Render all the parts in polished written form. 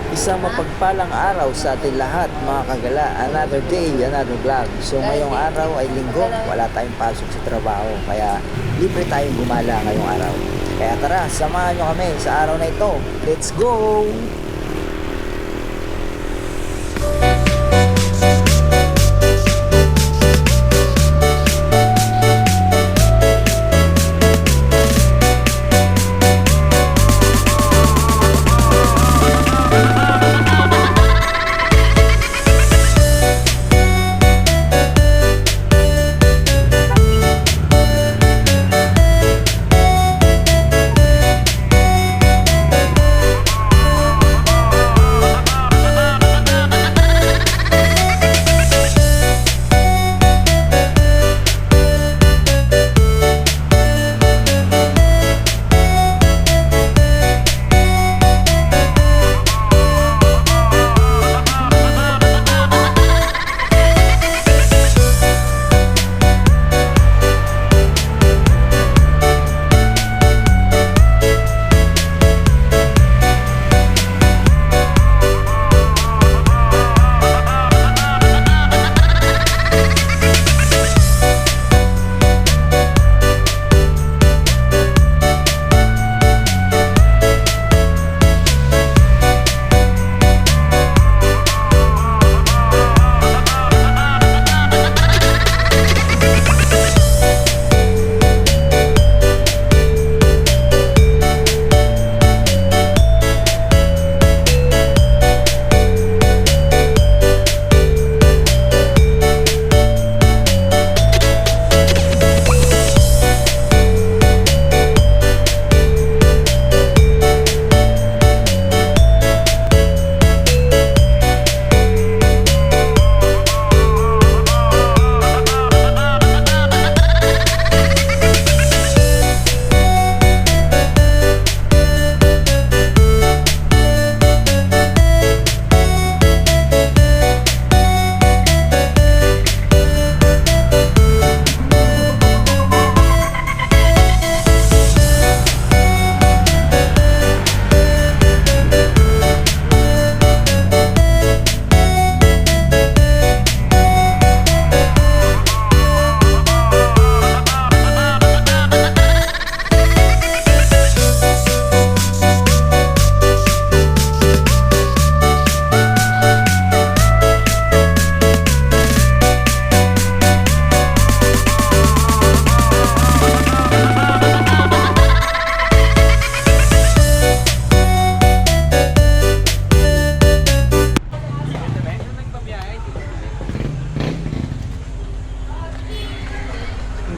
Isang mapagpalang araw sa ating lahat mga kagala. Another day, another vlog. So ngayong araw ay linggo, wala tayong pasok sa trabaho. Kaya libre tayong gumala ngayong araw. Kaya tara, samahan nyo kami sa araw na ito. Let's go!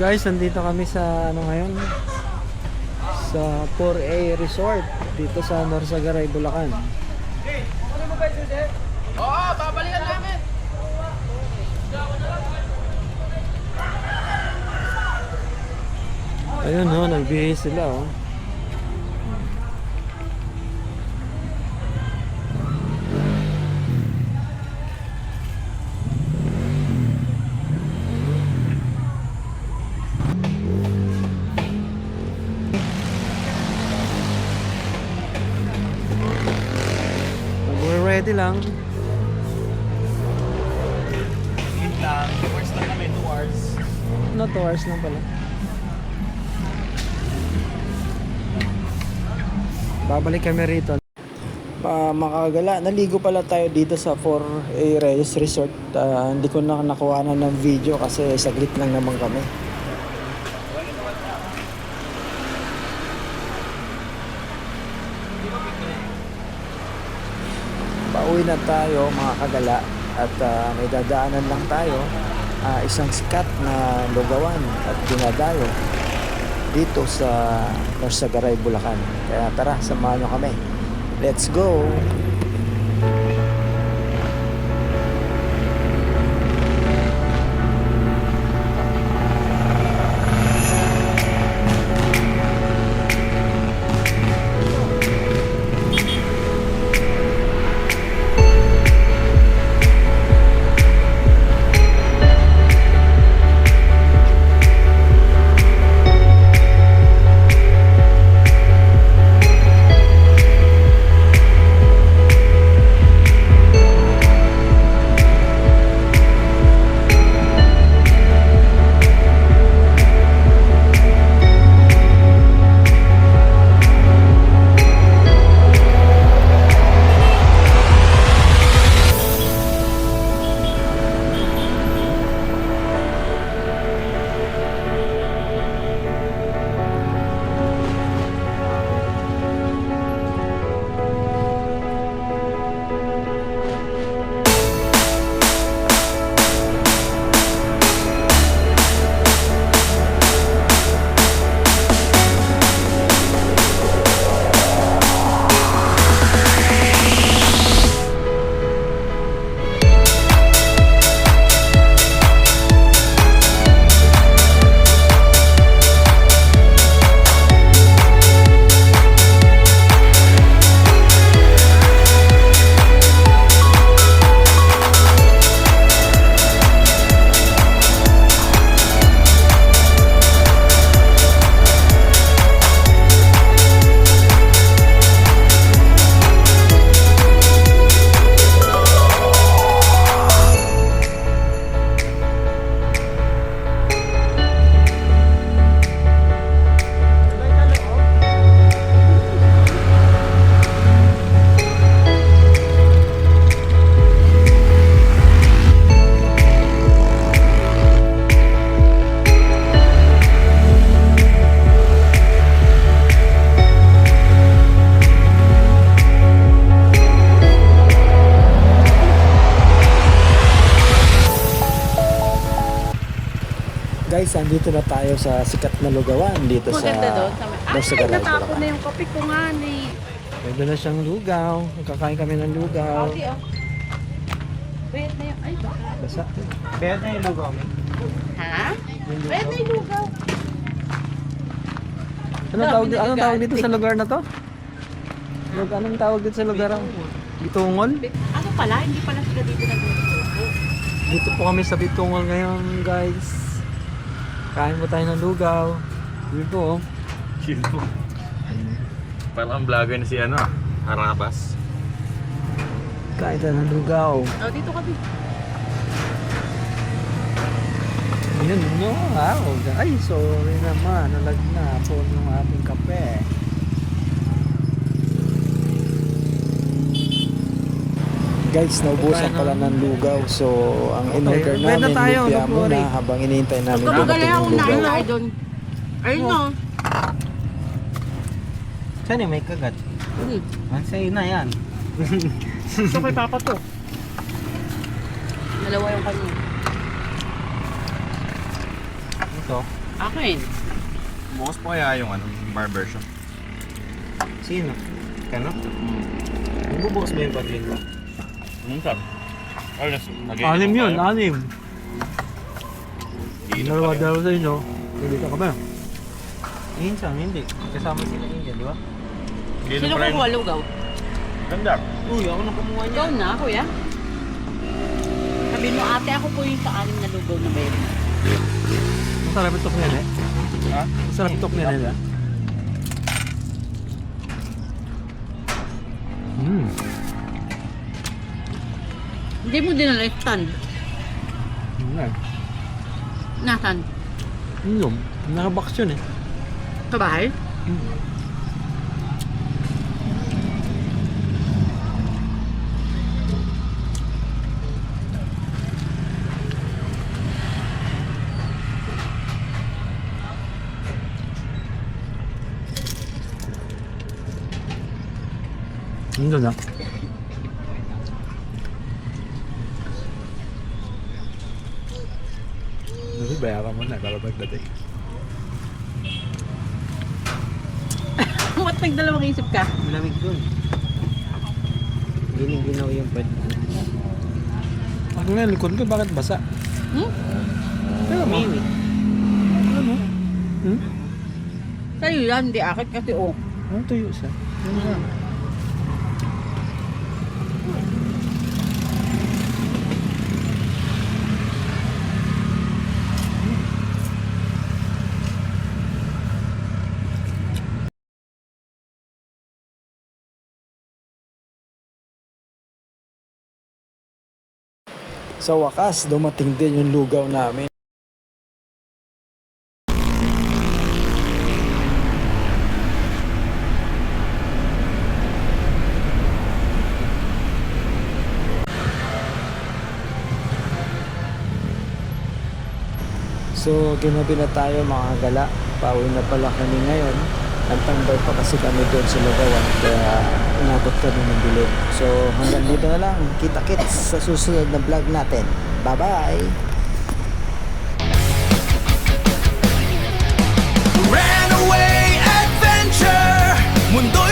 Guys, nandito kami sa ngayon sa 4A Resort dito sa Norsagaray, Bulacan. Oo, babalikan namin. Ayun ho, nagbihis sila oh. Ready lang. Wait lang, 2 hours lang kami, 2 hours. No, 2 hours lang pala. Babalik kami rito. Makagala, naligo pala tayo dito sa 4A Resort. Hindi ko na nakuha na ng video kasi saglit lang naman kami. Pauwi na tayo mga kagala at may dadaanan lang tayo. Isang sikat na lugawan at dinadayo dito sa Norsagaray, Bulacan. Kaya tara, samahan nyo kami. Let's go! guys, andito na tayo sa sikat na lugawan dito sa Maganda doon. Norsagaray, Natapon Bulacan. na yung kape ko nga ni. Pwede na siyang lugaw. Kakain kami ng lugaw. Ate, oh. Wait na yung... Ay, baka. Basa. Kaya na yung lugaw, may. Ha? Wait na yung lugaw. Anong tawag dito sa lugar na to? Anong tawag dito sa lugar? Bitungol? Ano pala? Hindi pala sila dito nag-lugaw. Dito po kami sa Bitungol ngayon, guys. Kain po tayo ng lugaw. Dito oh. Chill po. Parang ang vlogger na si ano, Harabas. Kain tayo ng lugaw. Oh, dito kami. Yun, no. Ay, sorry naman. Nalagnapon yung ating kape. Guys, naubusan Kaya pala ng lugaw. So, ang in-order Okay, pwede namin, tayo, lupia don't worry. muna habang inihintay namin Kapag dumating gala yung akong lugaw. nailay doon. Ayun no. Saan yung may kagat? Hmm. Sa'yo na yan. Ito kay Papa to. Dalawa yung kanya. Ito. Akin. Bukas po kaya yung ano, bar version. Sino? Kano? Nagbubukas ba yung pagkain mo? Sabi. Anim yun, anim. Dalawa sa inyo. Hindi ka ba? Minsan, hindi. Kasama sila India, di ba? Sino kukuha lugaw? Ganda. Uy, ako na kumuha niya. Ikaw na, kuya. Sabi mo, ate, ako po yung sa-anim na lugaw na meron. Masarap itok nila eh. Ha? Masarap itok nila. Hindi mo dinala yung stand. Nasaan? Inom. Nakabox yun eh. Sa bahay? Hindi na. Kasi bayaran mo na, kalabag dating. Ba't nagdalawang isip ka? Malamig dun. Ginaw yung pwede. Ako nga, likod ko, bakit basa? Hmm? Pero mo. Ano? Sa'yo yan, hindi akin kasi oh. Ano tuyo siya? Ano nga? Sa wakas, dumating din yung lugaw namin. So, ginabi na tayo mga gala. Pauwi na pala kami ngayon. Nagtambay pa kasi kami doon sa lugawan. Kaya inabot kami ng dilim. So, hanggang dito na lang. Kita-kits sa susunod na vlog natin. Bye-bye! Runaway adventure, mundo'y